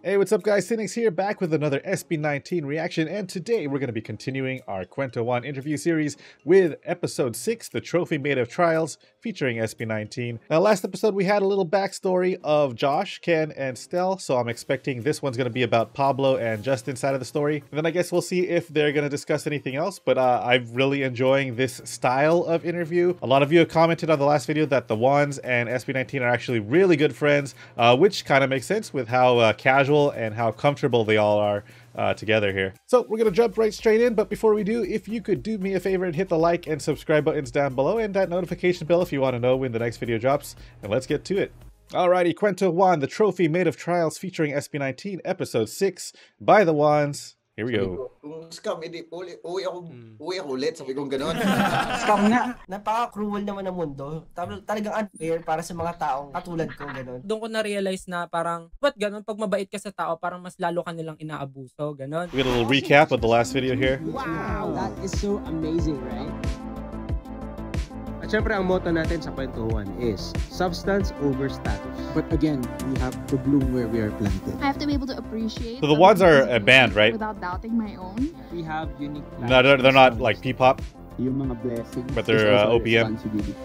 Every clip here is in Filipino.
Hey, what's up guys? Cynics here, back with another SB19 reaction, and today we're going to be continuing our Kwento Juan interview series with episode 6, The Trophy Made of Trials, featuring SB19. Now last episode we had a little backstory of Josh, Ken, and Stell, so I'm expecting this one's going to be about Pablo and Justin's side of the story. And then I guess we'll see if they're going to discuss anything else, but I'm really enjoying this style of interview. A lot of you have commented on the last video that the Juans and SB19 are actually really good friends, which kind of makes sense with how casual and how comfortable they all are together here. So we're gonna jump right straight in, but before we do, if you could do me a favor and hit the like and subscribe buttons down below and that notification bell if you want to know when the next video drops, and let's get to it. Alrighty, Kwento Juan, The Trophy Made of Trials, featuring SB19, episode 6 by the Juans. Here we go. Kung scam, edi uwi ako ulit, sabi kong gano'n. Scam nga. Napaka-cruel naman ng mundo. Talagang unfair para sa mga taong katulad ko, gano'n. Doon ko na-realize na parang, ba't gano'n? Pag mabait ka sa tao, parang mas lalo ka nilang inaabuso, gano'n. We got a little recap of the last video here. Wow, that is so amazing, right? At syempre, ang motto natin sa Kwento Juan is substance over status. But again, we have to bloom where we are planted. I have to be able to appreciate. So the Juans are a band, right? Without doubting my own. We have unique. No, they're not like P-pop, Yung mga blessings. but they're is also OPM. responsibility.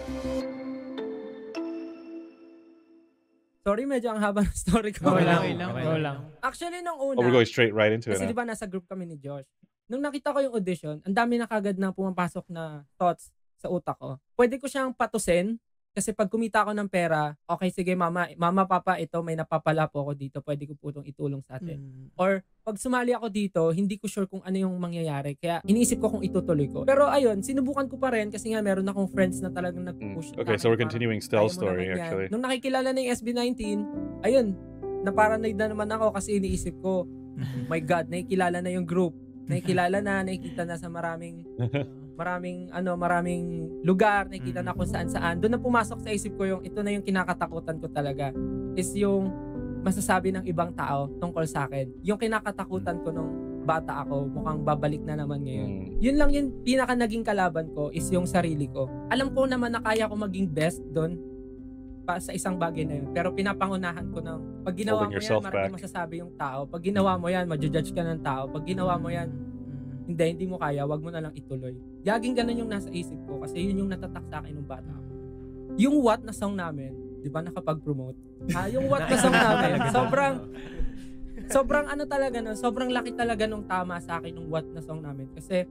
Sorry, medyo ang haba ng story ko. Okay lang. Actually, nung Oh, una, we're going straight right into it kasi now. di ba nasa group kami ni Josh. Nung nakita ko yung audition, ang dami na kagad na pumapasok na thoughts sa utak ko. Pwede ko siyang patusin kasi pag kumita ako ng pera, okay, sige mama, papa, ito may napapala po ako dito, pwede ko po itong itulong sa atin. Or pag sumali ako dito, hindi ko sure kung ano yung mangyayari, kaya iniisip ko kung itutuloy ko. Pero ayun, sinubukan ko pa rin kasi nga meron akong friends na talagang nag-push. Okay, so we're continuing Stell's story actually. Nung nakikilala na yung SB19, ayun, naparanoid na naman ako kasi iniisip ko, my God, nakikilala na yung group. Nakikilala na, nakikita na sa maraming lugar, nakikita na kung saan. Doon na pumasok sa isip ko yung ito na yung kinakatakutan ko talaga. Is yung masasabi ng ibang tao tungkol sa akin. Yung kinakatakutan ko nung bata ako, mukhang babalik na naman ngayon. Yun lang yung pinaka naging kalaban ko is yung sarili ko. Alam ko naman na kaya ko maging best doon pa sa isang bagay na yun. Pero pinapangunahan ko ng pag ginawa mo yan, maraming masasabi yung tao. Pag ginawa mo yan, ma-judge ka ng tao. Pag ginawa mo yan, hindi mo kaya, wag mo na lang ituloy. Laging ganun yung nasa isip ko kasi yun yung natatak sa akin nung bata ako. Yung What na song namin, di ba nakapag-promote? Yung What na song namin, sobrang ano talaga nun, sobrang laki talaga nung tama sa akin yung What na song namin. Kasi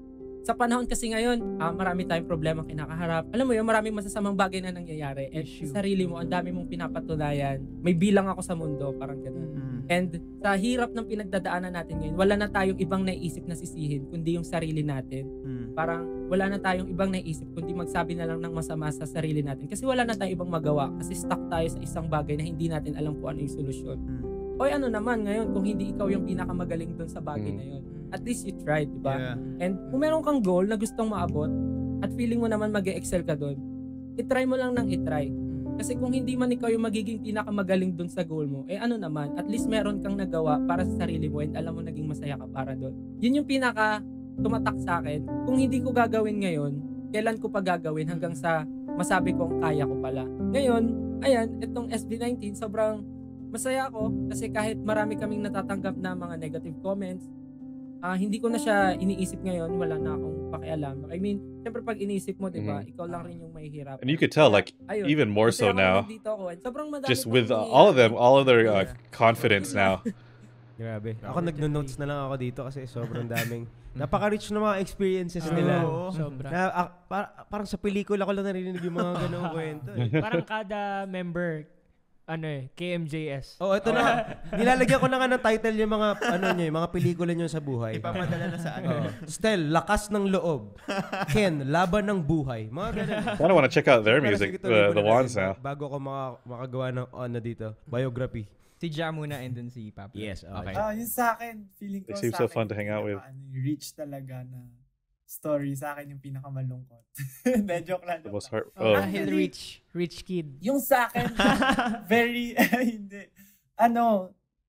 sa panahon kasi ngayon, marami tayong problema kinakaharap. Alam mo yun, maraming masasamang bagay na nangyayari. And sa sarili mo, ang dami mong pinapatunayan. May bilang ako sa mundo, parang gano'n. And sa hirap ng pinagdadaanan natin ngayon, wala na tayong ibang naiisip na sisihin, kundi yung sarili natin. Parang wala na tayong ibang naiisip, kundi magsabi na lang ng masama sa sarili natin. Kasi wala na tayong ibang magawa. Kasi stuck tayo sa isang bagay na hindi natin alam kung ano yung solusyon. Oy, ano naman ngayon kung hindi ikaw yung pinakamagaling doon sa bagay na yun? At least you tried, di ba? Yeah. And kung meron kang goal na gustong maabot at feeling mo naman mag-excel ka doon, itry mo lang ng itry. Kasi kung hindi man ikaw yung magiging pinakamagaling doon sa goal mo, ano naman, at least meron kang nagawa para sa sarili mo and alam mo naging masaya ka para doon. Yun yung pinaka tumatak sa akin. Kung hindi ko gagawin ngayon, kailan ko pa gagawin hanggang sa masabi kong kaya ko pala. Ngayon, ayan, itong SB19, sobrang masaya ako kasi kahit marami kaming natatanggap na mga negative comments, hindi ko na siya iniisip ngayon, wala na akong pakialam. I mean, syempre pag iniisip mo, 'di ba, ikaw lang rin yung mahihirap. And you could tell, like, ayun, even more so now, just with all of their confidence now. Grabe. Ako nagno-notes na lang ako dito kasi sobrang daming napaka-rich na mga experiences nila. Sobra. Parang sa pelikula ko lang narinig yung mga ganung kwento. Parang kada member KMJS. Oh, ito na. Nilalagyan ko na nga ng title yung mga yung mga pelikula niyo sa buhay. Ipapadala na sa ano. Stel, lakas ng loob. Ken, laban ng buhay. Mga ganun. I don't want to check out their music, the Juans now. Bago ko makagawa ng dito, biography. Si Ja muna and then si Papa. Yes, okay. Yung sa akin, feeling ko They seem so fun to hang out with. Rich talaga na story sa akin yung pinakamalungkot. Joke lang. The most heart. Dahil rich kid. Yung sa akin, very, hindi.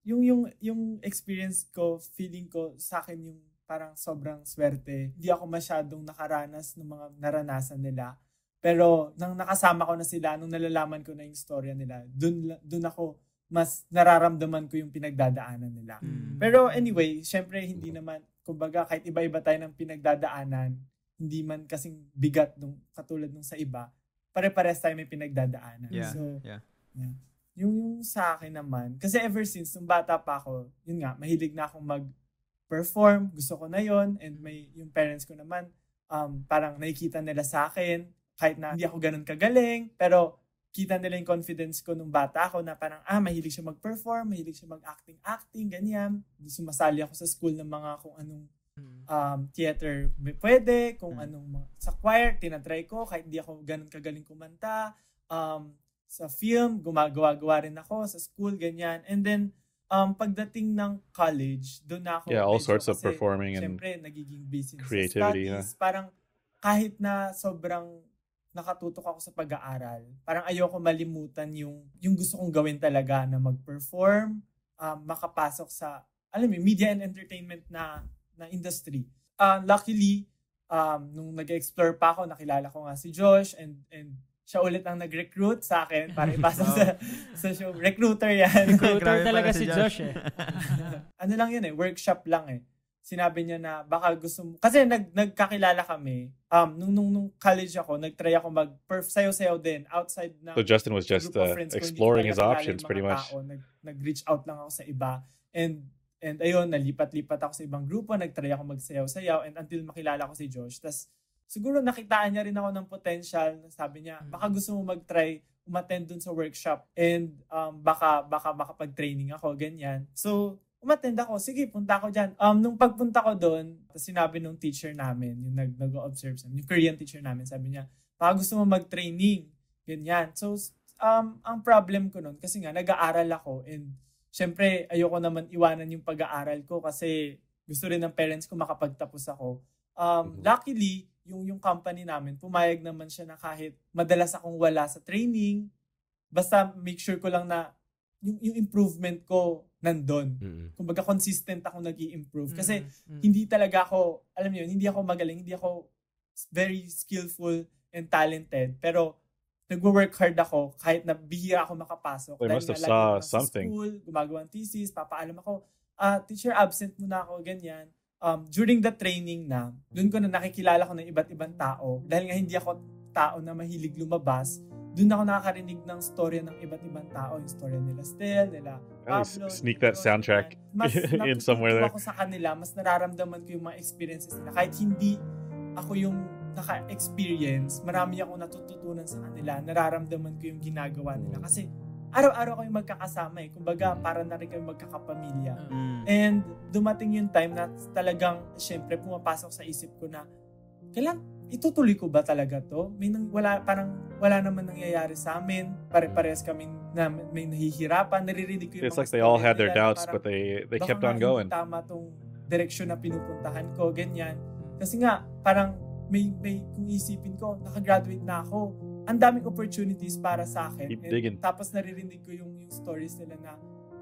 Yung experience ko, feeling ko sa akin yung parang sobrang swerte. Hindi ako masyadong nakaranas ng mga naranasan nila. Pero nang nakasama ko na sila, nung nalalaman ko na yung storya nila, dun ako mas nararamdaman ko yung pinagdadaanan nila. Pero anyway, syempre hindi naman, kumbaga kahit iba-iba tayo ng pinagdadaanan, hindi man kasing bigat nung katulad nung sa iba, pare-pares tayo may pinagdadaanan. So, yung sa akin naman, kasi ever since nung bata pa ako, yun nga, mahilig na akong mag-perform, gusto ko na yon, and yung parents ko naman, parang nakikita nila sa akin, kahit na hindi ako ganun kagaling, pero kita nila yung confidence ko nung bata ako na parang, mahilig siya mag-perform, mahilig siya mag-acting, ganyan. Sumasali ako sa school ng mga kung anong theater pwede, kung anong sa choir, tinatry ko, kahit hindi ako ganun kagaling kumanta. Sa film, gumagawa rin ako, sa school, ganyan. And then, pagdating ng college, doon na ako. Yeah, all sorts of performing and syempre, nagiging busy creativity. sa studies. Parang kahit na sobrang nakatutok ako sa pag-aaral, parang ayoko malimutan yung gusto kong gawin talaga na mag-perform, makapasok sa, alam mo, media and entertainment na industry. Luckily, nung nag-explore pa ako, nakilala ko nga si Josh and siya ulit ang nag-recruit sa akin para ipasok sa show. Recruiter yan. Recruiter talaga si Josh eh. Ano lang yun workshop lang eh. Sinabi niya na baka gusto mo, kasi nagkakilala kami. Nung college ako, nagtry ako sayaw-sayaw din outside na. So Justin was just exploring his options pretty much. Nag-reach out lang ako sa iba. And ayun, nalipat-lipat ako sa ibang grupo, nagtry ako magsayaw-sayaw and until makilala ko si Josh. Tas siguro nakitaan niya rin ako ng potential. Sabi niya, baka gusto mo mag-try umattend dun sa workshop and baka makapag-training ako, ganyan. So, umattend ako. Sige, punta ako dyan. Nung pagpunta ko dun, sinabi nung teacher namin, yung nag-observe sa yung Korean teacher namin, sabi niya, baka gusto mo mag-training, ganyan. So, ang problem ko nun, kasi nga, nag-aaral ako and syempre, ayoko naman iwanan yung pag-aaral ko kasi gusto rin ng parents ko makapagtapos ako. Luckily, yung company namin, pumayag naman siya na kahit madalas akong wala sa training, basta make sure ko lang na yung improvement ko nandun. Kumbaga consistent ako nag-i-improve. Kasi hindi talaga ako, alam niyo, hindi ako magaling, hindi ako very skillful and talented. Pero nagwo-work hard ako kahit na bihira ako makapasok. They must have saw something. School, gumagawa ng thesis, papaalam ako, teacher absent muna ako, ganyan. During the training na, doon ko na nakikilala ko ng iba't ibang tao. Dahil nga hindi ako tao na mahilig lumabas, doon ako nakakarinig ng storya ng iba't ibang tao. Yung storya nila Stel, nila Pablo. Sneak that soundtrack in somewhere there. Mas ako sa kanila, mas nararamdaman ko yung mga experiences nila. Kahit hindi ako yung naka-experience, marami ako natututunan sa kanila. Nararamdaman ko yung ginagawa nila. Kasi araw-araw kami magkakasama eh. Kumbaga, para na rin kami magkakapamilya. And dumating yung time na talagang, syempre, pumapasok sa isip ko na, kailan, itutuloy ko ba talaga to? Wala naman nangyayari sa amin. Pare-parehas kami na may nahihirapan. Naririnig ko yung it's like they all had their doubts, but they kept on going. Baka tama tong direksyon na pinupuntahan ko, ganyan. Kasi nga, parang may kung isipin ko, nakagraduate na ako. Ang daming opportunities para sa akin. And tapos naririnig ko yung stories nila na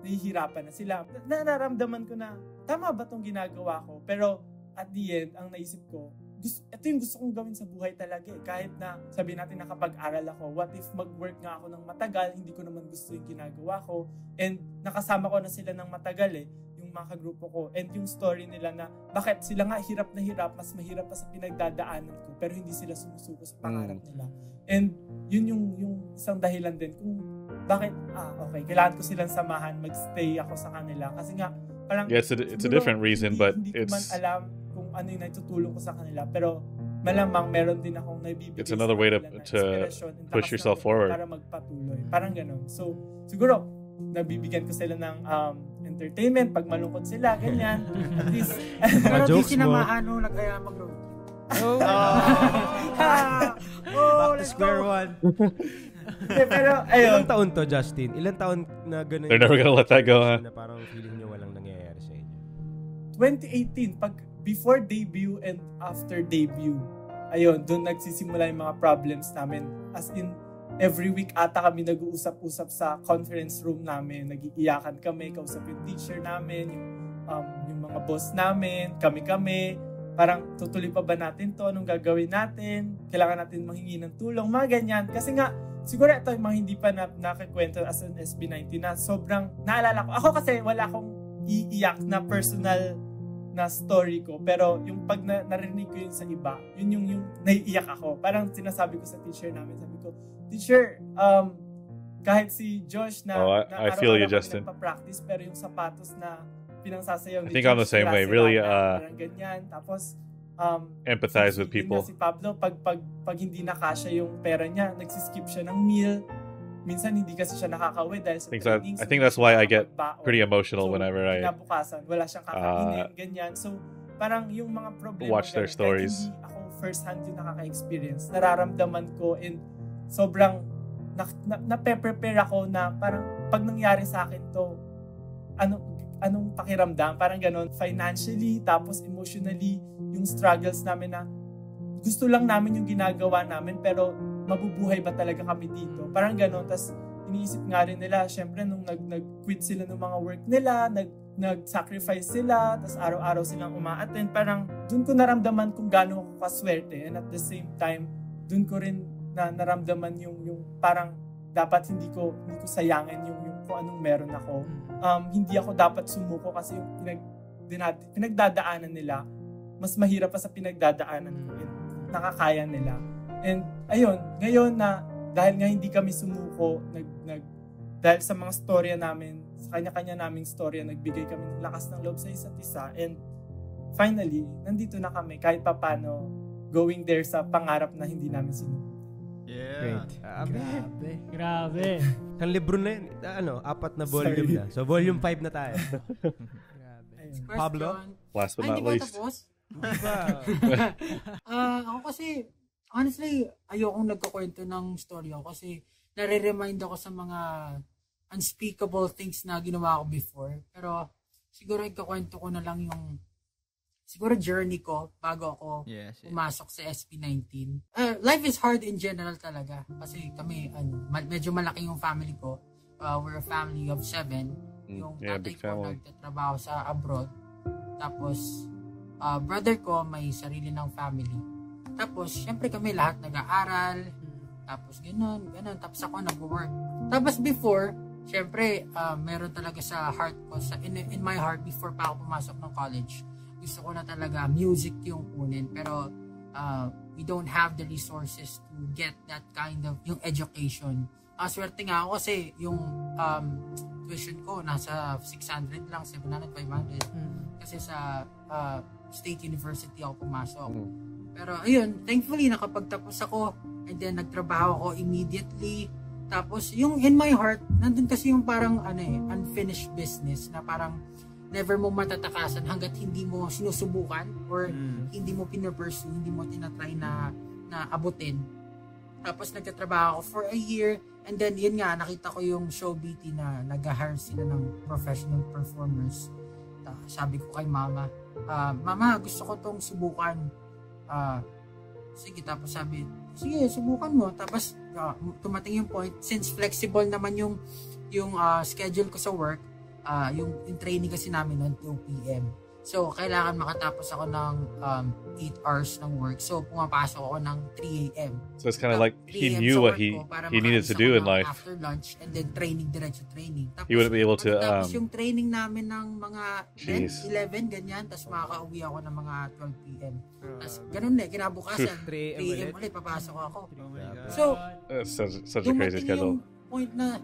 nahihirapan na sila. Nararamdaman ko na, tama ba itong ginagawa ko? Pero at the end, ang naisip ko, ito yung gusto kong gawin sa buhay talaga eh. Kahit na sabihin natin nakapag-aral ako, what if mag-work nga ako ng matagal, hindi ko naman gusto yung ginagawa ko. And nakasama ko na sila ng matagal eh, yung mga kagrupo ko. And yung story nila na bakit sila nga hirap na hirap, mas mahirap pa sa pinagdadaanan ko, pero hindi sila sumusuko sa pangarap nila. And yun yung isang dahilan din kung bakit, okay, kailangan ko silang samahan, magstay ako sa kanila. Kasi nga, parang, yeah, it's a different reason, but hindi it's... ko man alam kung ano yung naitutulong ko sa kanila. Pero malamang meron din akong naibibigay. It's another way to push yourself forward. Para magpatuloy. Parang ganun. So, siguro, nabibigyan ko sila ng entertainment pag malungkot sila, ganyan. At least, mga jokes mo. Nag-aya mag-road. Back to square one. Pero, ayun. Ilang taon to, Justin? Ilang taon na ganun? They're never gonna let that go, huh? Na parang feeling nyo walang nangyayari sa inyo. 2018, before debut and after debut, ayun, doon nagsisimula yung mga problems namin. As in, every week ata kami nag-uusap-usap sa conference room namin. Nag-iiyakan kami, kausap yung teacher namin, yung mga boss namin, kami. Parang, tutuloy pa ba natin to? Anong gagawin natin? Kailangan natin manghingi ng tulong, mga ganyan. Kasi nga, siguro ito yung mga hindi pa nakikwento as an SB19 na sobrang naalala ko. Ako kasi wala akong iiyak na personal na story ko. Pero yung pag narinig ko yun sa iba, yun yung naiiyak ako. Parang sinasabi ko sa teacher namin, sabi ko, teacher, kahit si Josh na I feel you, Justin. Nagpa-practice, pero yung sapatos na pinangsasayaw I think I'm the same way. Really, ganyan. Tapos, empathize with people. Si Pablo, pag hindi nakasya yung pera niya, nagsiskip siya ng meal. Minsan hindi kasi siya nakakauwi dahil sa training. I think that's why I get pretty emotional whenever I kinabukasan, wala siyang kakainin, ganyan. So, parang yung mga problema watch their stories. Hindi ako first hand yung nakaka-experience. Nararamdaman ko and sobrang na-prepare ako na parang pag nangyari sa akin to, anong pakiramdam? Parang ganon, financially, tapos emotionally, yung struggles namin na gusto lang namin yung ginagawa namin pero mabubuhay ba talaga kami dito? Parang ganon. Tapos iniisip nga rin nila, syempre nung nag-quit sila ng mga work nila, nag-sacrifice sila, tapos araw-araw silang uma-attend, parang dun ko naramdaman kung gaano ako kaswerte, and at the same time, dun ko rin na naramdaman yung parang dapat hindi ko sayangin yung kung anong meron ako. Hindi ako dapat sumuko kasi yung pinagdadaanan nila mas mahirap pa sa pinagdadaanan ko, and nakakaya nila. And ayun, ngayon na dahil nga hindi kami sumuko, dahil sa mga storya namin, sa kanya-kanya naming storya, nagbigay kami ng lakas ng loob sa isa't isa, and finally, nandito na kami kahit papano going there sa pangarap na hindi namin sinuko. Yeah. Grabe. Ang libro na yun, 4 na volume na. So, volume 5 na tayo. Pablo? Last but not least. Ako kasi, honestly, ayokong nagkukwento ng story ako kasi nare-remind ako sa mga unspeakable things na ginawa ko before. Pero, siguro ikakwento ko na lang yung siguro journey ko bago ako pumasok sa SB19. Life is hard in general talaga. Kasi kami, medyo malaki yung family ko. We're a family of 7. Yung tatay ko nagtatrabaho sa abroad. Tapos, brother ko may sarili ng family. Tapos, syempre kami lahat nag-aaral. Tapos, ganun. Tapos ako nag-work. Tapos before, syempre, meron talaga sa heart ko, in my heart, before pa ako pumasok ng college, gusto ko na talaga music yung kunin, pero we don't have the resources to get that kind of yung education. Swerte nga ako kasi yung tuition ko nasa 600 lang, 700, 500 kasi sa State University ako pumasok. Pero ayun, thankfully nakapagtapos ako, and then nagtrabaho ako immediately. Tapos yung in my heart, nandun kasi yung parang unfinished business na parang never mo matatakasan hanggat hindi mo sinusubukan or hindi mo pinapursue, hindi mo tinatry na abutin. Tapos nagtatrabaho ako for a year, and then yun nga, nakita ko yung Showbity na nag-hire sila ng professional performers. Sabi ko kay mama, Mama, gusto ko tong subukan. Sige, tapos sabi, sige, subukan mo. Tapos tumating yung point, since flexible naman yung schedule ko sa work, yung training kasi namin noon 2 p.m. So, kailangan makatapos ako ng 8 hours ng work. So, pumapasok ako ng 3 a.m. So, it's kind of like he knew what he needed to do in life. After lunch, and then diretso training. Tapos, he wouldn't be able to... Tapos yung training namin ng mga 10, 11, ganyan. Tapos makaka-uwi ako ng mga 12 p.m. Tapos ganun kinabukasan. 3 a.m. ulit, papasok ako. So, such a crazy schedule. Yung point na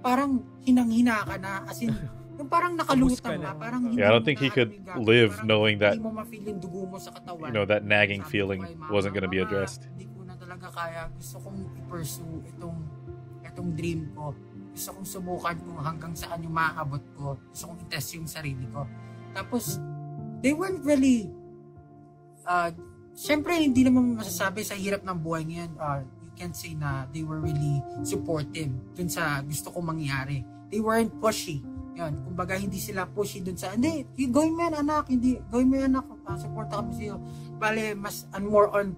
parang hinang-hina ka na, as in, yung parang nakalutang ka, parang hindi I don't think he could live knowing that, hindi mo ma-feel yung dugo mo sa katawan. that nagging feeling wasn't going to be addressed. Hindi ko na talaga kaya. Gusto kong i-pursue itong dream ko. Gusto kong subukan kung hanggang saan yung maaabot ko. Gusto kong i-test yung sarili ko. Tapos, they weren't really, syempre hindi naman masasabi sa hirap ng buhay ngayon, you can't say na they were really supportive dun sa gusto kong mangyari. They weren't pushy. Yun, kumbaga hindi sila pushy dun sa, hindi, gawin mo yan anak, support kami sa'yo. Bale, mas more on,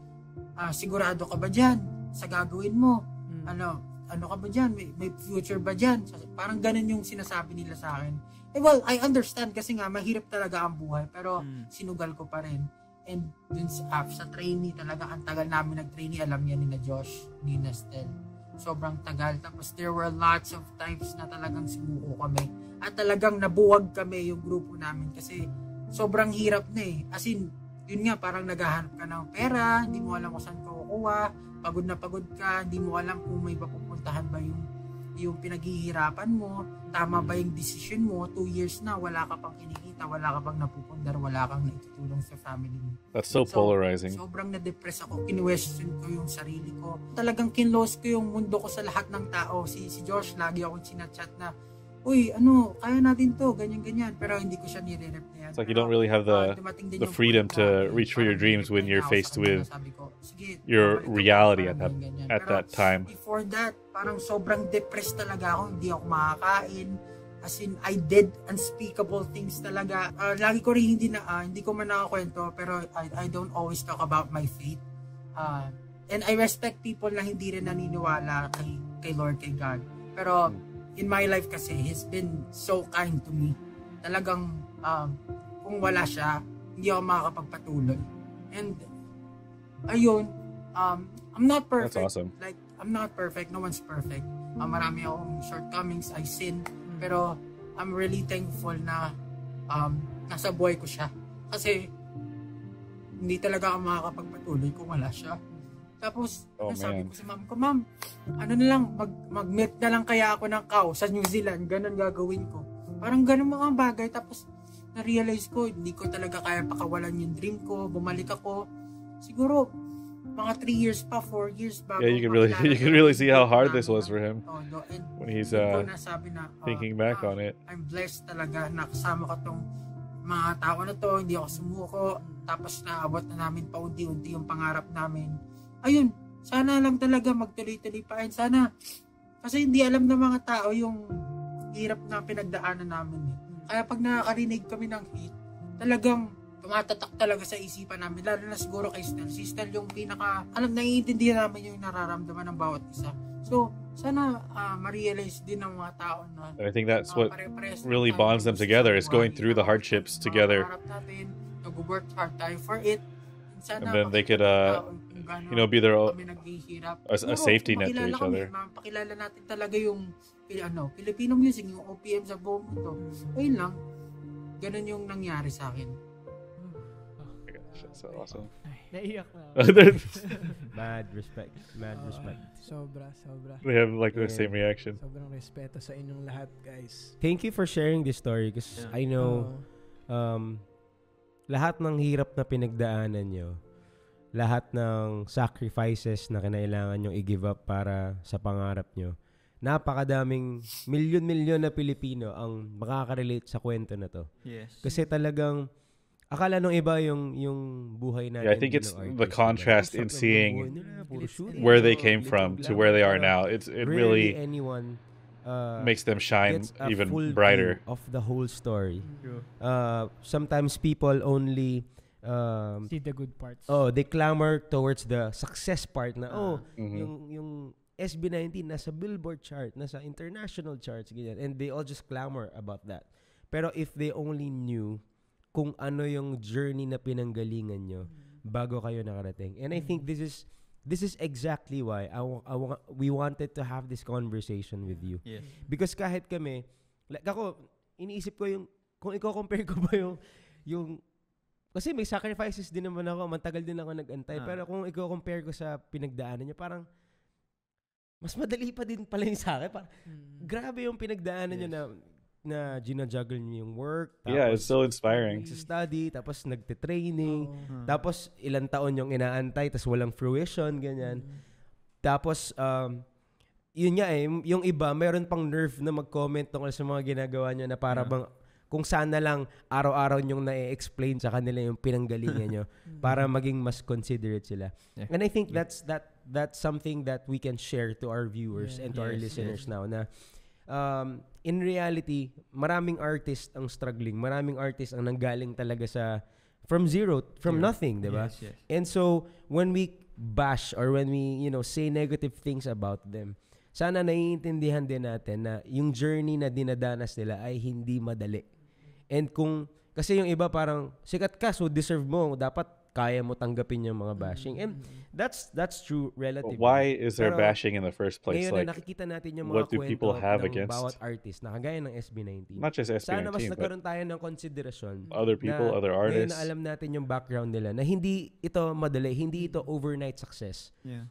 sigurado ka ba dyan sa gagawin mo? Ano ka ba dyan? May future ba dyan? Parang ganun yung sinasabi nila sa akin. Well, I understand kasi nga, mahirap talaga ang buhay, pero sinugal ko pa rin. And dun sa trainee talaga, ang tagal namin nag-trainee, alam niya ni na Josh, ni Nestel. sobrang tagal. Tapos there were lots of times na talagang sumuko kami. At talagang nabuwag kami yung grupo namin kasi sobrang hirap na eh. As in, yun nga, parang naghahanap ka ng pera, hindi mo alam kung saan ka kukuha, pagod na pagod ka, hindi mo alam kung may mapupuntahan ba yung pinaghihirapan mo, tama ba yung decision mo, 2 years na, wala ka pang kinikita, wala ka pang napupundar, wala kang naitutulong sa family mo. That's so polarizing. Sobrang na-depress ako, kinwestiyon ko yung sarili ko. Talagang kinlose ko yung mundo ko sa lahat ng tao. Si Josh, lagi akong sinachat na, uy, kaya natin to, ganyan-ganyan. Pero hindi ko siya nire-reply. It's like you don't really have the freedom to reach for your dreams when you're faced with your reality at that time. Before that, parang sobrang depressed talaga ako. Hindi ako makakain. As in, I did unspeakable things talaga. Lagi ko rin hindi ko man nakakwento, pero I don't always talk about my faith. And I respect people na hindi rin naniniwala kay Lord, kay God. Pero in my life kasi, He's been so kind to me. Talagang, kung wala siya, hindi ako makakapagpatuloy. And, ayun, I'm not perfect. That's awesome. Like, I'm not perfect. No one's perfect. Marami akong shortcomings. I sin. Pero, I'm really thankful na nasa buhay ko siya. Kasi, hindi talaga ako makakapagpatuloy kung wala siya. Tapos, sabi ko sa mom ko, ma'am, ano na lang, mag-meet na lang kaya ako ng cow sa New Zealand, ganun gagawin ko. Parang ganun mga bagay. Tapos, na-realize ko, hindi ko talaga kaya pakawalan yung dream ko, bumalik ako. Siguro, mga 3 years pa, 4 years bago. Yeah, you can really see how hard this was for him when he's thinking back on it. I'm blessed talaga na kasama ko tong mga tao na to, hindi ako sumuko. Tapos, naabot na namin paunti-unti yung pangarap namin. Ayun, sana lang talaga magtuloy-tuloy pa. And sana, kasi hindi alam ng mga tao yung hirap na pinagdaanan namin. Kaya pag nakakarinig kami ng hate, talagang tumatatak talaga sa isipan namin. Lalo na siguro kay Stel. Si Stel yung naiintindihan namin yung nararamdaman ng bawat isa. So, sana ma-realize din ng mga tao na I think that's what really bonds them together, is going through the hardships together. Nag-work hard tayo for it. And then they could be their a safety net to each other. Pakilala natin talaga yung Filipino music, yung OPM sa buong mundo. Ayun lang. Ganun yung nangyari sa akin. That's so awesome. Naiyak na. Mad respect. Sobra. They have like the same reaction. Sobrang respeto sa inyong lahat, guys. Thank you for sharing this story because I know lahat ng hirap na pinagdaanan nyo, lahat ng sacrifices na kinailangan nyo i-give up para sa pangarap nyo, napakadaming milyon-milyon na Pilipino ang makaka-relate sa kwento na to. Yes. Kasi talagang akala nung iba yung buhay natin. Yeah, I think it's the contrast in seeing where they came from to where they are now. It really anyone makes them shine even full brighter of the whole story. Sometimes people only see the good parts. They clamor towards the success part na yung SB19 nasa Billboard chart, nasa international charts ganyan, and they all just clamor about that. Pero if they only knew kung ano yung journey na pinanggalingan nyo bago kayo nakarating. And I think this is exactly why we wanted to have this conversation with you. Yes. Because kahit kami, like ako, iniisip ko yung, kung i-compare ko ba yung kasi may sacrifices din naman ako, matagal din ako nag-antay, pero kung i-compare ko sa pinagdaanan niya, parang mas madali pa din pala yung sa akin. Grabe yung pinagdaanan niyo na gina-juggle niyo yung work. Tapos, it's so inspiring. Sa study, tapos nagte-training, tapos ilang taon yung inaantay, tapos walang fruition, ganyan. Tapos, yun nga yung iba, meron pang nerve na mag-comment tungkol sa mga ginagawa nyo na para bang, kung sana lang araw-araw nyong na-explain sa kanila yung pinanggalingan nyo para maging mas considerate sila. Yeah. And I think that's something that we can share to our viewers and to our listeners now na in reality, maraming artists ang struggling. Maraming artists ang nanggaling talaga from zero, from nothing, di ba? Yes. And so, when we bash or when we, say negative things about them, sana naiintindihan din natin na yung journey na dinadanas nila ay hindi madali. And kasi yung iba parang, sikat ka, so deserve mo, dapat kaya mo tanggapin yung mga bashing. And that's true relatively. Why is there Pero bashing in the first place? Ngayon Like, na nakikita natin yung mga what do kwento people have ng against bawat artist na kagaya ng SB19. not just Sana mas SB19, but nagkaroon tayo ng konsiderasyon other people, na other ngayon artists? na alam natin yung background nila na hindi ito madali, hindi ito overnight success. Yeah.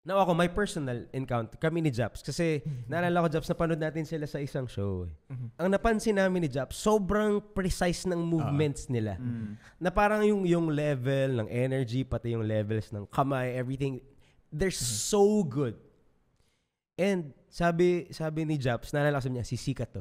Now ako, my personal encounter, kami ni Japs, kasi naalala ko, Japs, napanood natin sila sa isang show. Ang napansin namin ni Japs, sobrang precise ng movements nila. Na parang yung level ng energy, pati yung levels ng kamay, everything, they're so good. And sabi ni Japs, naalala ko niya, sisikat to.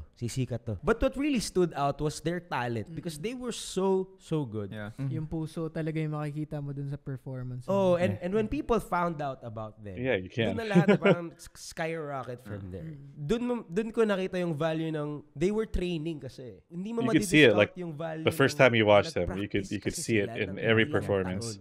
But what really stood out was their talent because they were so good. Yeah. Yung puso talaga yung makikita mo dun sa performance. Oh, and when people found out about them, You can. dun na lahat parang skyrocket from there. Dun ko nakita yung value ng they were training kasi. Hindi mo You could see it like yung value the first time you watched them. You could see it in every performance.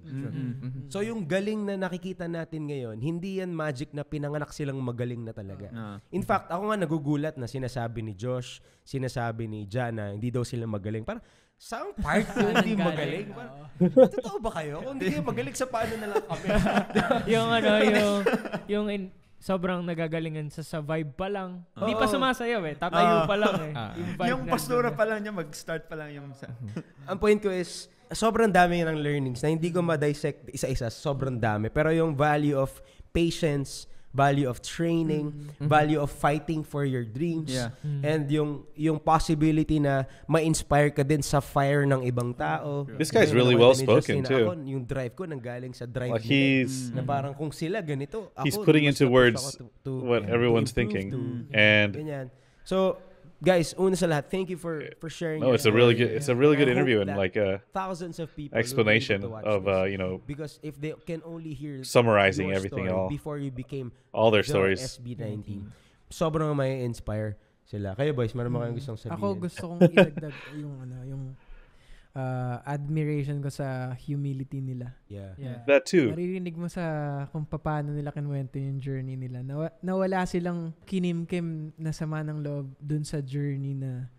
So yung galing na nakikita natin ngayon, hindi yan magic na pinanganak silang magaling na talaga. In fact, ako nga nagugulat na sinasabi ni Josh, sinasabi ni Jana, hindi daw sila magaling. Parang, saan part yung hindi magaling? Totoo ba kayo? Kung hindi kayo magaling, sa paano na lang kami? Sobrang nagagalingan sa vibe pa lang. Hindi pa sumasayaw tatayo pa lang Yung pastora pa lang niya, mag-start pa lang yung... Ang point ko is, sobrang dami ng learnings na hindi ko ma-dissect isa-isa, sobrang dami. Pero yung value of patience, value of training, value of fighting for your dreams, and yung possibility na ma-inspire ka din sa fire ng ibang tao. This guy's really well spoken too. Yung drive ko nanggaling sa drive like he's na parang kung sila ganito, he's putting into words what everyone's thinking. And so guys, una sa lahat, thank you for sharing. No, it's a really good interview and like a thousands of people explanation of because if they can only hear summarizing everything all before you became all their stories. SB19, sobrang may inspire sila. Kayo boys, meron ba kayong gustong sabihin? Ako gusto kong idagdag yung admiration ko sa humility nila. Yeah. That too. Maririnig mo sa kung paano nila kinuwento yung journey nila. Nawala silang kinimkim na sama ng loob dun sa journey na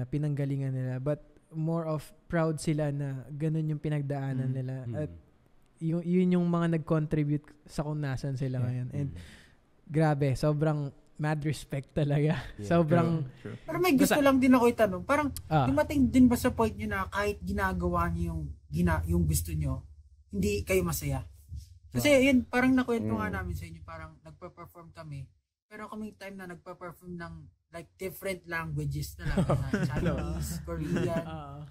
pinanggalingan nila. But more of proud sila na ganun yung pinagdaanan nila. At yun yung mga nag-contribute sa kung nasan sila ngayon. And grabe, sobrang mad respect talaga. Sobrang... True. Pero may gusto lang din ako itanong. Parang, dumating din ba sa point nyo na kahit ginagawa nyo yung gusto nyo, hindi kayo masaya? Kasi yun, parang nakwento nga namin sa inyo, parang nagpa-perform kami. Pero kaming time na nagpa-perform ng like different languages talaga na Chinese, Korean.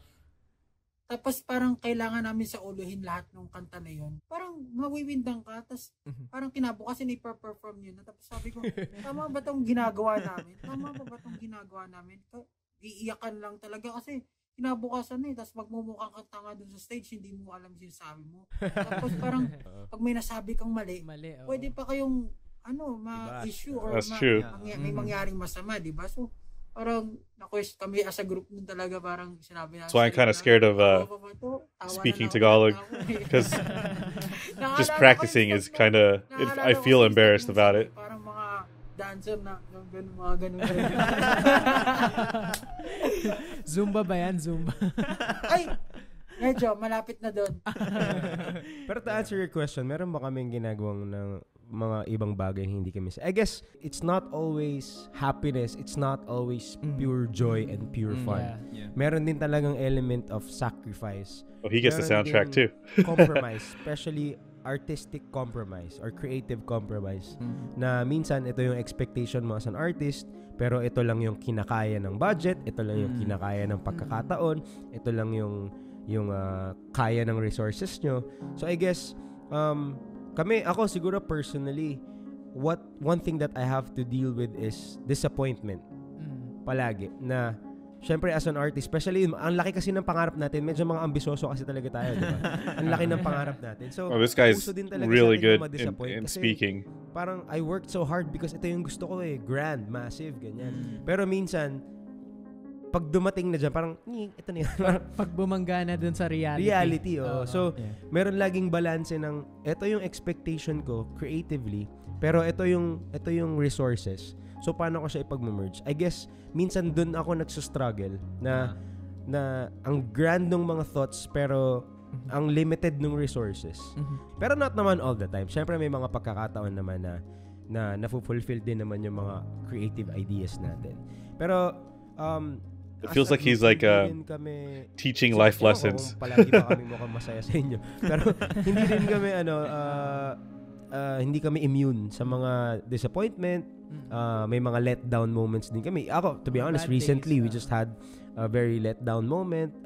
Tapos parang kailangan namin sa uluhin lahat ng kanta na yun. Parang mawiwindang ka. Tapos parang kinabukasin ipa-perform yun. Tapos sabi ko, tama ba itong ginagawa namin? Iiyakan lang talaga kasi kinabukasan Tapos magmumukhang kanta nga dun sa stage, hindi mo alam sinasabi mo. Tapos parang pag may nasabi kang mali pwede pa kayong ma-issue or may mangyaring masama, diba? So, parang kami as a group nun talaga parang sinabi namin. So I'm kind of scared of speaking Tagalog because just practicing is kind of I feel embarrassed about it. Parang mga dancer na mga ganun. Zumba ba yan? Zumba? Ay! Medyo, malapit na doon. Pero to answer your question, meron ba kaming ginagawang ng mga ibang bagay na hindi kami I guess it's not always happiness, it's not always pure joy and pure fun. Meron din talagang element of sacrifice. Oh, he gets the soundtrack too. Compromise, especially artistic compromise or creative compromise. Na minsan ito yung expectation mo as an artist, pero ito lang yung kinakaya ng budget, ito lang yung kinakaya ng pagkakataon, ito lang yung kaya ng resources nyo. So I guess ako siguro personally, one thing that I have to deal with is disappointment. Palagi. Na, syempre as an artist, especially, ang laki kasi ng pangarap natin, medyo mga ambisyoso kasi talaga tayo, di ba? Ang laki ng pangarap natin. So, this guy's really good in speaking. Parang, I worked so hard because ito yung gusto ko grand, massive, ganyan. Pero minsan, pag dumating na dyan, parang, ito na yun. Pag bumangga na dun sa reality. Reality, So, meron laging balance ng, ito yung expectation ko creatively, pero ito yung resources. So, paano ko siya ipag-merge? I guess, minsan dun ako nagsustruggle na ang grand ng mga thoughts, pero ang limited ng resources. Pero not naman all the time. Syempre may mga pagkakataon naman na na-fulfill din naman yung mga creative ideas natin. Pero it feels like he's like teaching life lessons. Palagi ba kami mukhang masaya sa inyo. Pero hindi rin kami hindi kami immune sa mga disappointment. May mga letdown moments din kami. Ako, to be honest, recently we just had a very letdown moment.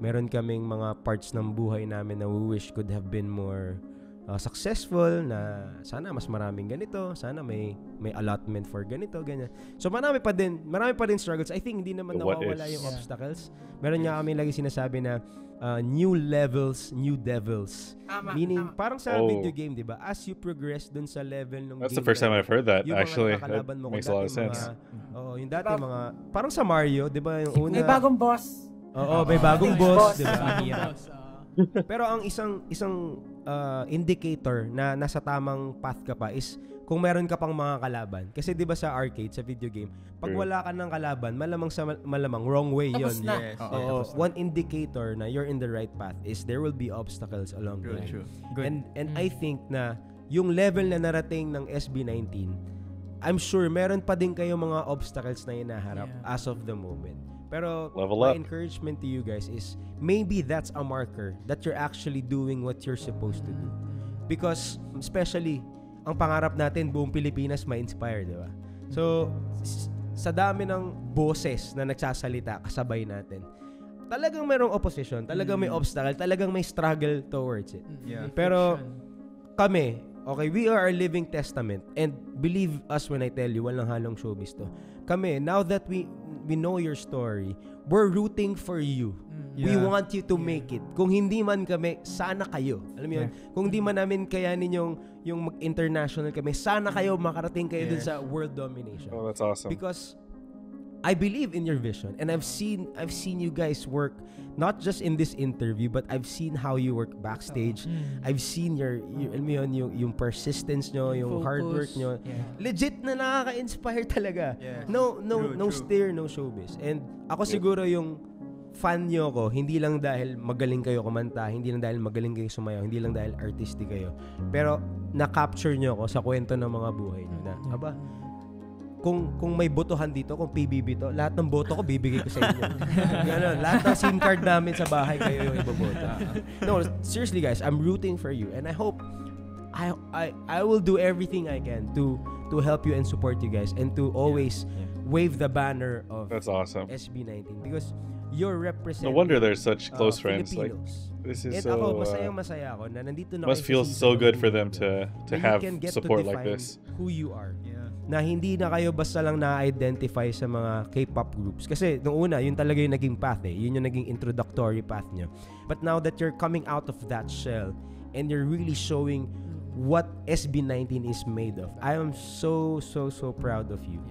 Meron kaming mga parts ng buhay namin na we wish could have been more successful, na sana mas maraming ganito, sana may allotment for ganito, ganyan. So marami pa din struggles. I think hindi naman nawawala yung obstacles. Meron nga kami lagi sinasabi na new levels, new devils. Meaning, parang sa video game, di ba? As you progress dun sa level ng That's game, the first time I've heard that, actually. That makes a lot of sense. Yung dati parang sa Mario, di ba? Yung una, may bagong boss. Oo, may bagong boss, di ba? Pero ang isang indicator na nasa tamang path ka pa is kung meron ka pang mga kalaban. Kasi 'di ba sa arcade, sa video game, pag wala ka ng kalaban, malamang wrong way 'yon. Yes. One indicator na you're in the right path is there will be obstacles along the way. And I think na yung level na narating ng SB19, I'm sure meron pa din kayo mga obstacles na hinaharap as of the moment. Pero my encouragement to you guys is maybe that's a marker that you're actually doing what you're supposed to do. Because especially ang pangarap natin buong Pilipinas ma-inspire, di ba? So sa dami ng boses na nagsasalita kasabay natin, talagang merong opposition, talagang may obstacle, talagang may struggle towards it. Pero kami, okay, we are a living testament, and believe us when I tell you, walang halong showbiz to. Kami, now that we know your story, we're rooting for you. We want you to make it. Kung hindi man kami, sana kayo. Alam mo yun? Kung hindi man namin kayanin yung mag-international kami, sana kayo makarating kayo dun sa world domination. Oh, that's awesome. Because I believe in your vision, and I've seen you guys work not just in this interview, but I've seen how you work backstage. I've seen yung persistence nyo, yung hard work nyo. Legit na nakaka-inspire talaga. No stare, no showbiz. And ako siguro yung fan nyo ko, hindi lang dahil magaling kayo kumanta, hindi lang dahil magaling kayo sumayaw, hindi lang dahil artistic kayo, pero na-capture nyo ako sa kwento ng mga buhay nyo na, kung may botohan dito, kung PBB to, lahat ng boto ko bibigay ko sa inyo. Lahat ng SIM card namin sa bahay kayo yung iboboto. No, seriously guys, I'm rooting for you, and I hope I will do everything I can to help you and support you guys, and to always wave the banner of That's awesome. SB19, because you're representing. No wonder they're such close friends. Like, this is so. Masaya ako na nandito na must feel so good for them to have support like this. Who you are. Na hindi na kayo basta lang na-identify sa mga K-pop groups. Kasi nung una, yun talaga yung naging path eh. Yun yung naging introductory path nyo. But now that you're coming out of that shell and you're really showing what SB19 is made of, I am so proud of you.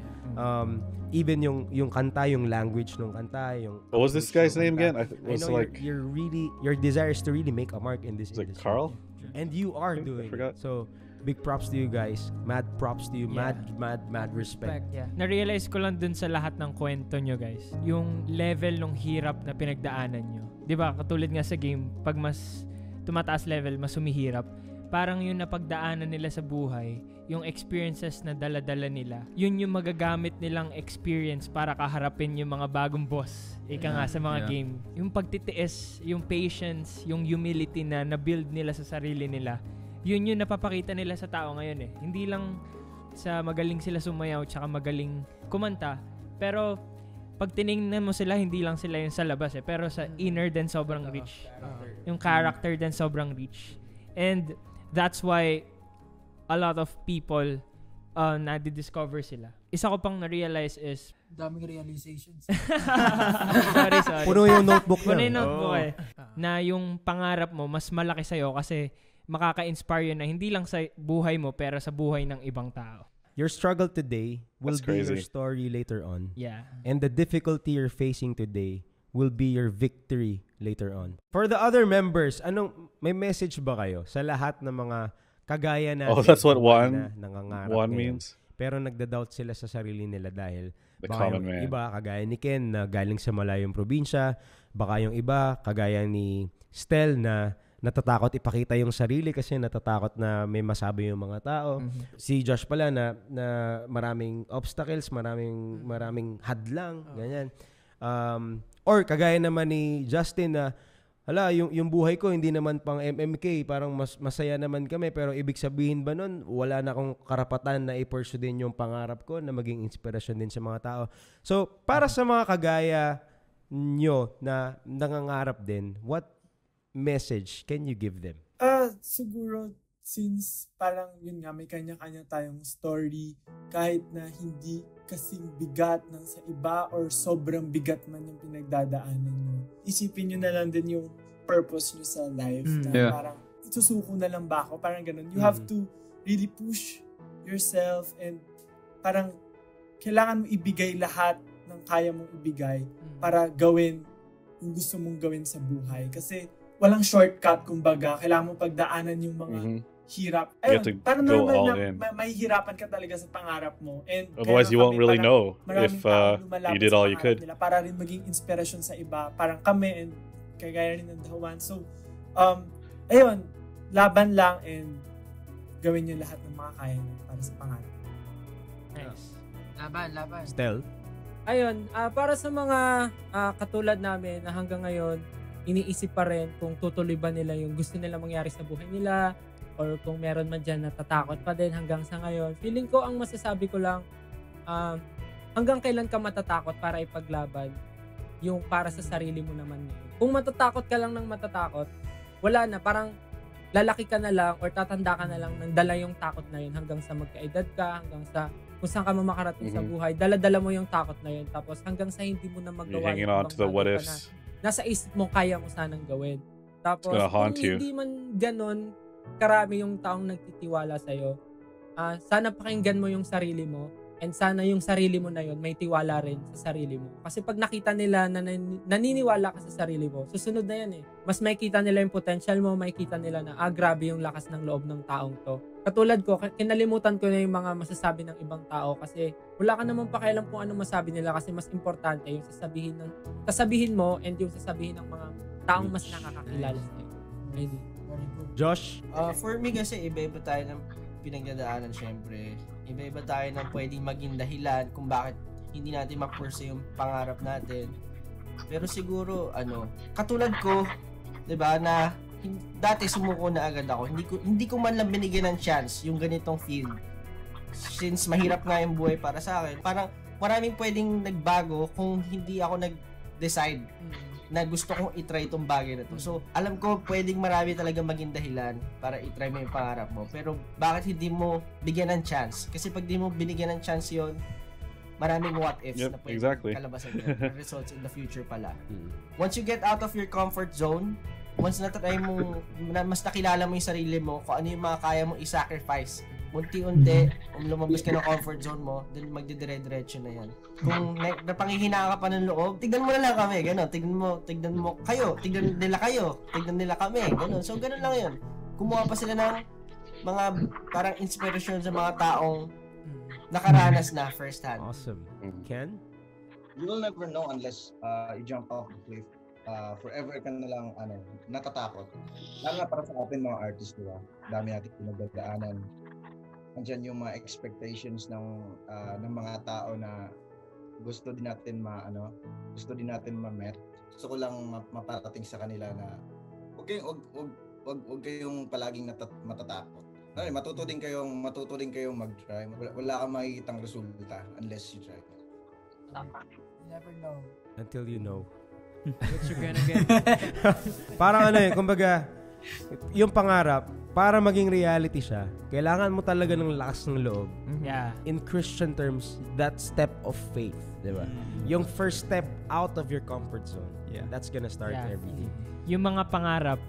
Even yung kanta, yung language ng kanta, yung... What was this guy's name again? I know like, your desire is to really make a mark in this industry. Like Carl? And you are doing it. So, big props to you guys. Mad props to you. Mad respect. Na-realize ko lang dun sa lahat ng kwento nyo, guys. Yung level ng hirap na pinagdaanan nyo. Diba, katulad nga sa game, pag mas tumataas level, mas humihirap. Parang yung napagdaanan nila sa buhay, yung experiences na dala-dala nila, yun yung magagamit nilang experience para kaharapin yung mga bagong boss. Ika nga sa mga game. Yung pagtitiis, yung patience, yung humility na na-build nila sa sarili nila, yun yung napapakita nila sa tao ngayon eh. Hindi lang sa magaling sila sumayaw tsaka magaling kumanta, pero pag tinignan mo sila, hindi lang sila yung sa labas eh, pero sa inner din sobrang rich. Yung character din sobrang rich. And that's why a lot of people na-discover sila. Isa ko pang na-realize is daming realizations. sorry. Puno yung notebook na. Puno yung notebook eh. Na yung pangarap mo, mas malaki sa'yo kasi makaka-inspire yun na hindi lang sa buhay mo pero sa buhay ng ibang tao. Your struggle today will be your story later on. Yeah. And the difficulty you're facing today will be your victory later on. For the other members, may message ba kayo sa lahat ng mga kagaya natin? Oh, that's what one means? pero nagda-doubt sila sa sarili nila dahil The baka common yung man. iba kagaya ni Ken na galing sa malayong probinsya, baka yung iba kagaya ni Stel na natatakot ipakita yung sarili kasi natatakot na may masabi yung mga tao. Si Josh pala na maraming obstacles, maraming hadlang, ganyan. Or kagaya naman ni Justin na hala, yung buhay ko hindi naman pang MMK, parang masaya naman kami, pero ibig sabihin ba nun, wala na akong karapatan na i-pursue din yung pangarap ko na maging inspirasyon din sa mga tao. So, para sa mga kagaya nyo na nangangarap din, what message can you give them? Siguro, since parang yun nga, may kanya-kanya tayong story, kahit na hindi kasing bigat ng sa iba or sobrang bigat man yung pinagdadaanan nyo, isipin nyo na lang din yung purpose nyo sa life. Na parang, isusuko na lang ba ako? Parang ganun. You have to really push yourself and parang kailangan mo ibigay lahat ng kaya mong ibigay para gawin yung gusto mong gawin sa buhay. Kasi walang shortcut, kumbaga. Kailangan mo pagdaanan yung mga hirap. Ayun, parang naman na may hirapan ka talaga sa pangarap mo. And otherwise, you won't really know if you did all you could. Nila para rin maging inspirasyon sa iba. Parang kami and kagaya rin ng Dahuan. So, ayun, laban lang and gawin nyo lahat ng mga kaya nyo para sa pangarap. Nice. Laban. Stel? Ayun, para sa mga katulad namin na hanggang ngayon, iniisip pa rin kung tutuloy ba nila yung gusto nila mangyari sa buhay nila or kung meron man dyan natatakot pa din hanggang sa ngayon. Feeling ko, ang masasabi ko lang, hanggang kailan ka matatakot para ipaglaban yung para sa sarili mo naman ngayon. Kung matatakot ka lang ng matatakot, wala na, parang lalaki ka na lang or tatanda ka na lang nang dala yung takot na yun hanggang sa magkaedad ka, hanggang sa kung saan ka makarating sa buhay, dala-dala mo yung takot na yun. Tapos hanggang sa hindi mo na magawa hanging on to the what ifs. Nasa isip mo kaya mo sanang gawin. Tapos kung hindi man ganon karami yung taong nagtitiwala sa'yo, sana pakinggan mo yung sarili mo and sana yung sarili mo na yun may tiwala rin sa sarili mo. Kasi pag nakita nila na naniniwala ka sa sarili mo, susunod na yan eh. Mas makikita nila yung potential mo, makikita nila na grabe yung lakas ng loob ng taong to. Katulad ko, kinalimutan ko na yung mga masasabi ng ibang tao kasi wala ka naman pakialam kung ano masabi nila kasi mas importante yung sasabihin mo and yung sasabihin ng mga taong mas nakakakilala sa'yo. Maybe. Josh? For me kasi, iba-iba tayo ng pinagdadaanan syempre. Iba-iba tayo ng pwedeng maging dahilan kung bakit hindi natin ma-pursue yung pangarap natin. Pero siguro, katulad ko, 'di ba, na dati sumuko na agad ako. Hindi ko man lang binigyan ng chance yung ganitong field. Since mahirap nga yung buhay para sa akin, parang maraming pwedeng nagbago kung hindi ako nag-decide na gusto kong i-try itong bagay na to. So, alam ko pwedeng marami talaga maging dahilan para i-try mo yung pangarap mo. Pero bakit hindi mo bigyan ng chance? Kasi pag di mo binigyan ng chance yon, maraming what ifs na pwedeng kalabasan yun. Results in the future pala. Once you get out of your comfort zone, once na-try mo, mas nakilala mo yung sarili mo, kung ano yung mga kaya mong i-sacrifice, unti-unti, lumabas ka ng comfort zone mo, then magdidire-diretso na yan. Kung napangihina ka pa ng loob, tignan mo na lang kami, gano'n. Tignan mo kayo, tignan nila kami, gano'n. So, gano'n lang yun. Kumuha pa sila ng mga parang inspirasyon sa mga taong nakaranas na first hand. Awesome. Ken? You will never know unless you jump off the cliff. Forever ka na lang natatakot. Lalo na para sa atin mga artists, diba? Dami natin pinagdadaanan. Andiyan yung mga expectations ng mga tao na gusto din natin ma-met. Gusto ko lang maparating sa kanila na wag kayong palaging matatakot. Matuto din kayong mag-try. Wala kang makikitang resulta unless you try. You never know. Until you know. What you gonna get? Parang kumbaga, yung pangarap, para maging reality siya, kailangan mo talaga ng lakas ng loob. Yeah. In Christian terms, that step of faith, di ba? Yung first step out of your comfort zone. Yeah. That's gonna start everything. Yung mga pangarap,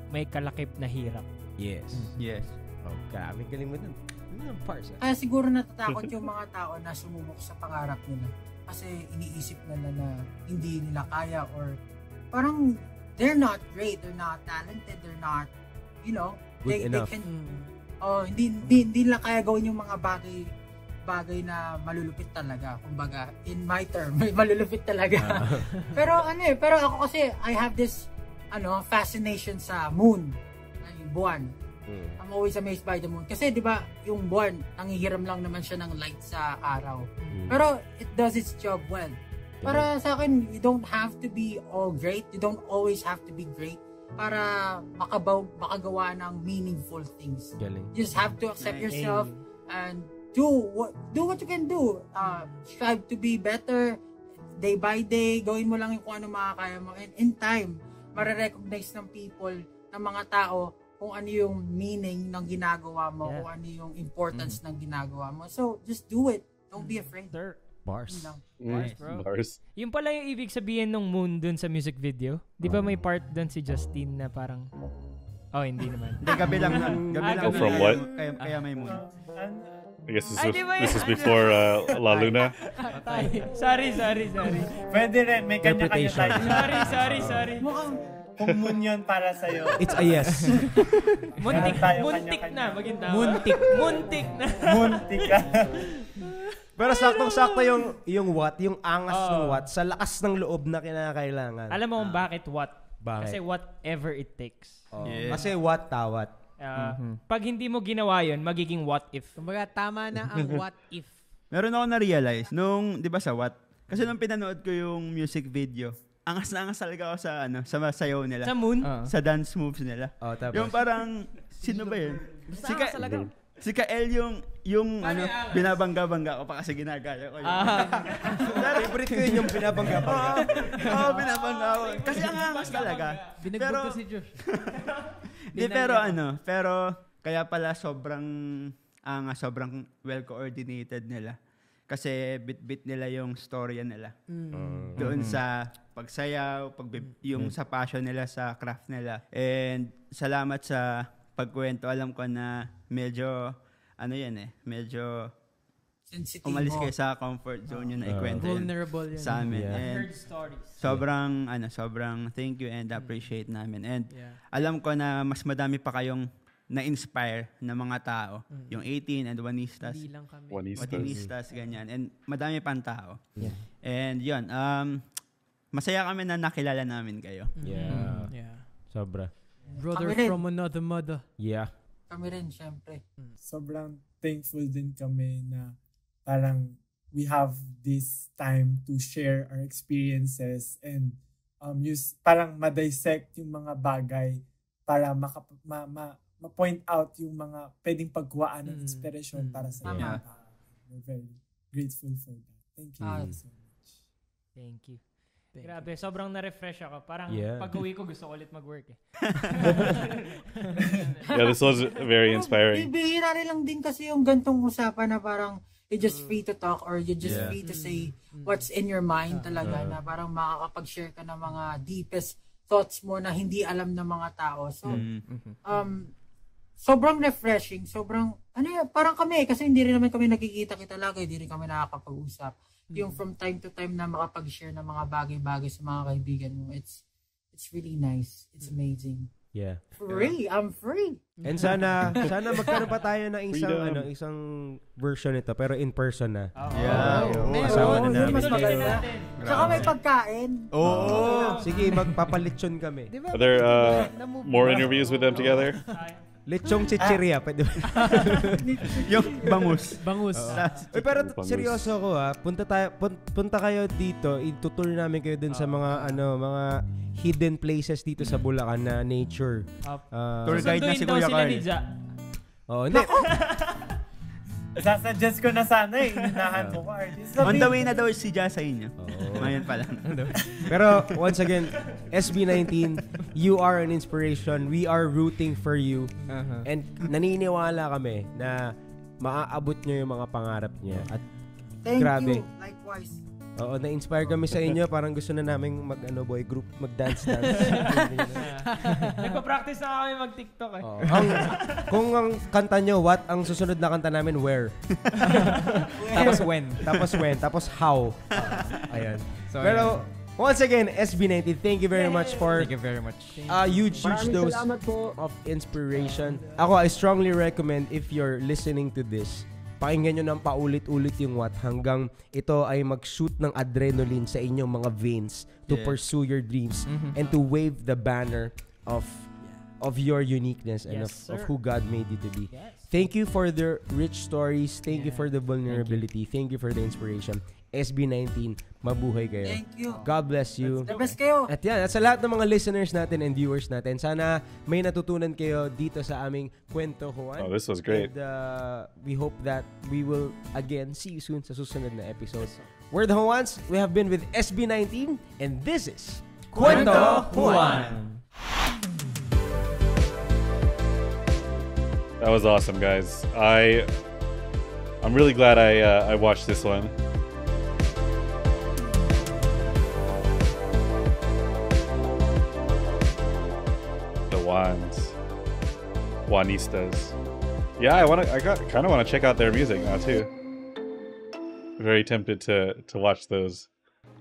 may kalakip na hirap. Yes. Yes. Oh, grabe, galing mo dun. Siguro natatakot yung mga tao na sumubok sa pangarap nila. Kasi iniisip nila na hindi nila kaya or parang they're not great, they're not talented, they're not, good enough. They can, hindi nila kaya gawin yung mga bagay na malulupit talaga. Kumbaga, in my term, may malulupit talaga. Pero ako kasi, I have this, fascination sa moon, yung buwan. I'm always amazed by the moon. Kasi, di ba, yung buwan, nangihiram lang naman siya ng light sa araw. Pero, it does its job well. Para sa akin, you don't have to be all great. You don't always have to be great para makagawa ng meaningful things. Galing. You just have to accept yourself and do what you can do. Strive to be better day by day. Gawin mo lang yung kung ano makakaya mo. And in time, marirecognize ng people, ng mga tao, kung ano yung meaning ng ginagawa mo, kung ano yung importance ng ginagawa mo. So, just do it. Don't be afraid. Bars. Bars, bro. Bars. Yung pala yung ibig sabihin ng moon dun sa music video. Di ba may part dun si Justin na parang... Oh, hindi naman. Hindi, gabi lang. Oh, from what? Kaya may moon. I guess this is before La Luna. Sorry. Pwede rin, may kanya-kanya tayo. Sorry. Kung moon yun para sa'yo. It's a yes. Muntik na. Muntik na. Pero saktong-sakto yung what, yung angas ng what, sa lakas ng loob na kinakailangan. Alam mo kung bakit what? Bakit? Kasi whatever it takes. Kasi what tawat. Pag hindi mo ginawa yun, magiging what if. Kumbaga, tama na ang what if. Meron ako na-realize nung, di ba sa what? Kasi nung pinanood ko yung music video, angas na angas talaga ako sa sayaw nila. Sa moon? Sa dance moves nila. Tapos? Yung parang, sino ba yun? Si Kael yung binabangga-bangga ko pa kasi ginagaya ko yun. Favorite ko yun yung binabangga-bangga. Oo, binabangga ko. Kasi ang angas talaga. Binagbog ko si Josh. Pero kaya pala sobrang well-coordinated nila. Kasi bit-bit nila yung storya nila. Doon sa pagsayaw, yung sa passion nila sa craft nila. And salamat sa pagkwento. Alam ko na medyo medyo sensitive umalis kayo sa comfort zone yun na ikwento vulnerable yun sa amin. And heard stories. Sobrang thank you and appreciate namin. And alam ko na mas madami pa kayong na-inspire na mga tao. Yung 18 and Juanistas. Hindi lang kami. Juanistas, ganyan. And madami pang tao. And yun, masaya kami na nakilala namin kayo. Sobra. Brother from another mother. Yeah. Kami rin, syempre. Sobrang thankful din kami na parang we have this time to share our experiences and parang ma-dissect yung mga bagay para ma-point out yung mga pwedeng pagkuhaan ng inspiration para sa mga tao. We're very grateful for that. Thank you so much. Thank you. Grabe, sobrang na-refresh ako. Parang pag-uwi ko gusto ko ulit mag-work This was very inspiring. Bihira rin lang din kasi yung gantong usapan na parang you're just free to talk or you're just free to say what's in your mind talaga na parang makakapag-share ka ng mga deepest thoughts mo na hindi alam ng mga tao. So, sobrang refreshing, sobrang, parang kami, kasi hindi rin naman kami nagkikita-kita lagi, hindi rin kami nakakapag-usap. Yung from time to time na makapag-share ng mga bagay-bagay sa mga kaibigan mo, it's really nice. It's amazing. Yeah. Free! I'm free! And sana magkaroon pa tayo ng isang version nito, pero in person na. Meron, yun mas maganda. Tsaka may pagkain. Sige, magpapalitsyon kami. Are there more interviews with them together? Lechong chichirya. Pwede ba? Yung bangus. Pero seryoso ako punta kayo dito, itutur namin kayo dun sa mga mga hidden places dito sa Bulacan na nature. Tour guide na si Kuya Carl. Hindi. Sasuggest ko na sana Inahan mo ko artist. On the way na daw si Ja sa inyo. Ngayon pa lang. Pero once again, SB19, you are an inspiration. We are rooting for you. And naniniwala kami na maaabot nyo yung mga pangarap niya. At Thank grabe. you. Likewise. Oo, na-inspire kami sa inyo. Parang gusto na namin boy group, mag-dance. Nagpa-practice na kami mag-TikTok Kung ang kanta nyo, what? Ang susunod na kanta namin, where? Tapos when? Tapos how? Ayan. So, pero, once again, SB19, thank you very much for a huge dose of inspiration. Ako, I strongly recommend if you're listening to this, Pakinggan nyo ng paulit-ulit yung what hanggang ito ay mag-shoot ng adrenaline sa inyong mga veins to pursue your dreams and to wave the banner of your uniqueness and of who God made you to be. Thank you for the rich stories. Thank you for the vulnerability. Thank you for the inspiration. SB19, mabuhay kayo. Thank you. God bless you. The best kayo. At yan, at sa lahat ng mga listeners natin and viewers natin, sana may natutunan kayo dito sa aming kwentuhan. Oh, this was great. And we hope that we will again see you soon sa susunod na episode. We're the Juans. We have been with SB19 and this is Kwento Juan. That was awesome, guys. I'm really glad I watched this one. Juanistas. Yeah, I kind of want to check out their music now too. Very tempted to watch those.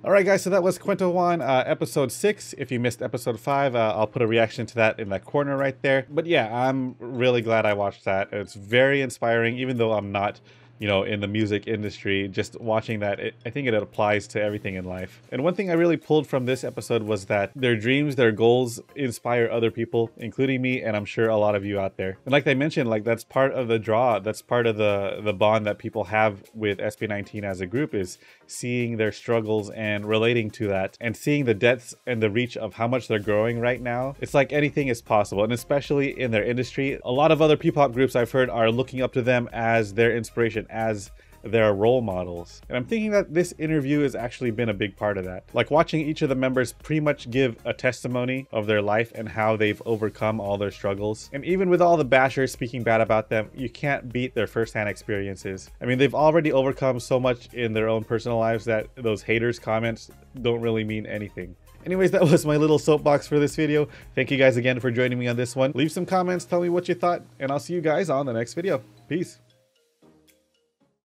All right, guys, so that was Kwento Juan, episode 6. If you missed episode 5, I'll put a reaction to that in that corner right there. But yeah, I'm really glad I watched that. It's very inspiring, even though I'm not, in the music industry. Just watching that, I think it applies to everything in life. And one thing I really pulled from this episode was that their dreams, their goals inspire other people, including me, and I'm sure a lot of you out there. And like I mentioned, that's part of the draw. That's part of the bond that people have with SB19 as a group, is seeing their struggles and relating to that and seeing the depths and the reach of how much they're growing right now. It's like anything is possible, and especially in their industry, a lot of other P-pop groups I've heard are looking up to them as their inspiration, as their role models. And I'm thinking that this interview has actually been a big part of that. Like watching each of the members pretty much give a testimony of their life and how they've overcome all their struggles. And even with all the bashers speaking bad about them, you can't beat their firsthand experiences. I mean, they've already overcome so much in their own personal lives that those haters' comments don't really mean anything. Anyways, that was my little soapbox for this video. Thank you guys again for joining me on this one. Leave some comments, tell me what you thought, and I'll see you guys on the next video. Peace.